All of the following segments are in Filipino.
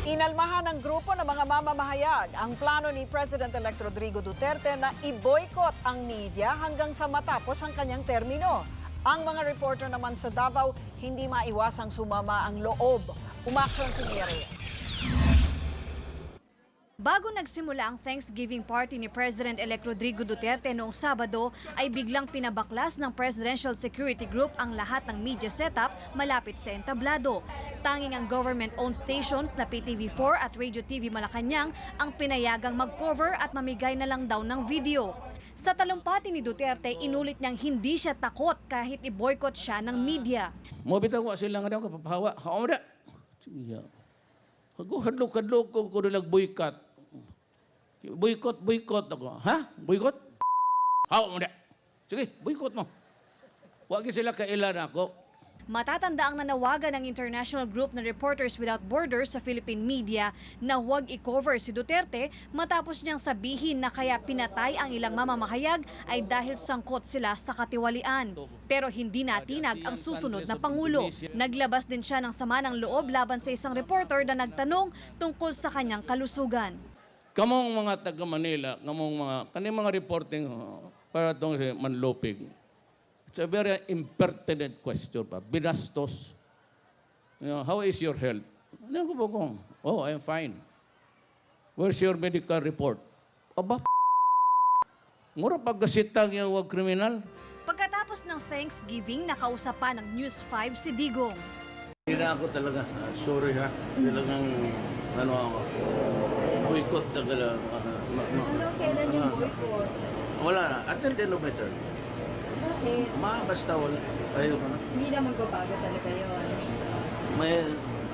Inalmahan ng grupo ng mga mamamahayag ang plano ni President-elect Rodrigo Duterte na i-boycott ang media hanggang sa matapos ang kanyang termino. Ang mga reporter naman sa Davao, hindi maiwasang sumama ang loob. Umaksyon si Mia Reyes. Bago nagsimula ang Thanksgiving party ni President-elect Rodrigo Duterte noong Sabado, ay biglang pinabaklas ng Presidential Security Group ang lahat ng media setup malapit sa entablado. Tanging ang government-owned stations na PTV4 at Radio TV Malacanang ang pinayagang mag-cover at mamigay na lang daw ng video. Sa talumpati ni Duterte, inulit niyang hindi siya takot kahit i-boycott siya ng media. Mabitaw ko sila nga daw kapapahawa. Hawa na. Sige. Hadlok-hadlok ko nilang boycott. Boycott ako. Ha? Boycott? Hawa mo na. Sige, boycott mo. Huwag sila kailan ako. Matatanda ang nanawagan ng International Group ng Reporters Without Borders sa Philippine media na huwag i-cover si Duterte matapos niyang sabihin na kaya pinatay ang ilang mamamahayag ay dahil sangkot sila sa katiwalian. Pero hindi natinag ang susunod na Pangulo. Naglabas din siya ng sama ng loob laban sa isang reporter na nagtanong tungkol sa kanyang kalusugan. Kamong mga taga-Manila, kaning mga reporting para itong manlupig. It's a very impertinent question pa. Binastos. How is your health? Ano ko po kung? Oh, I'm fine. Where's your medical report? Aba, mura pagkasitang yung wag kriminal. Pagkatapos ng Thanksgiving, nakausapan ng News 5 si Digong. Hindi na ako talaga, sorry ha. Talagang, ako, boycott talaga. Kailan yung boycott? Wala na. At the end of my term. Bakit? Basta wala. Ayoko na. Hindi na magbabago talaga yun. May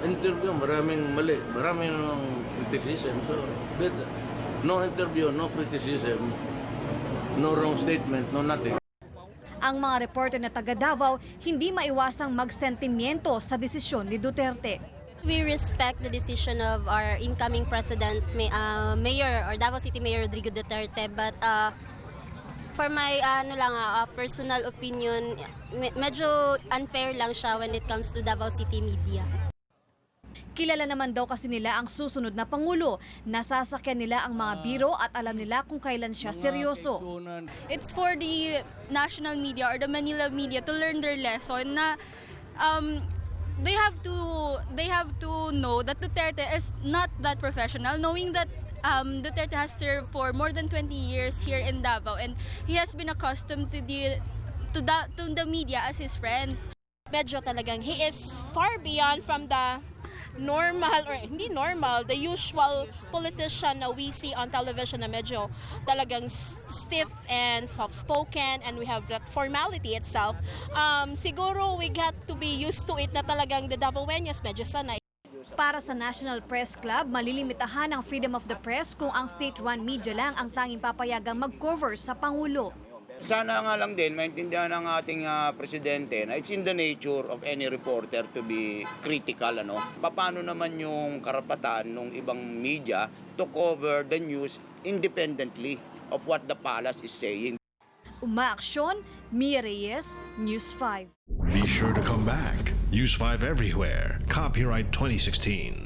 interview, maraming mali. Maraming criticism. So, no interview, no criticism, no wrong statement, no nothing. Ang mga reporter na taga Davao hindi maiwasang magsentimiento sa desisyon ni Duterte. We respect the decision of our incoming President, Mayor or Davao City Mayor Rodrigo Duterte, but for my personal opinion, medyo unfair lang siya when it comes to Davao City media. Kilala naman daw kasi nila ang susunod na Pangulo. Nasasakyan nila ang mga biro at alam nila kung kailan siya seryoso. It's for the national media or the Manila media to learn their lesson na they have to know that Duterte is not that professional, knowing that Duterte has served for more than 20 years here in Davao and he has been accustomed to the media as his friends. Medyo talagang he is far beyond from the normal or hindi normal, the usual politician na we see on television na medyo talagang stiff and soft-spoken and we have that formality itself. Siguro we got to be used to it na talagang the Davaoenos medyo sanay. Para sa National Press Club, malilimitahan ang freedom of the press kung ang state-run media lang ang tanging papayagang mag-cover sa Pangulo. Sana nga lang din maintindihan ng ating presidente na it's in the nature of any reporter to be critical. Paano naman yung karapatan ng ibang media to cover the news independently of what the palace is saying. Umaaksyon, Mia Reyes, News 5. Be sure to come back. Use 5 everywhere. Copyright 2016.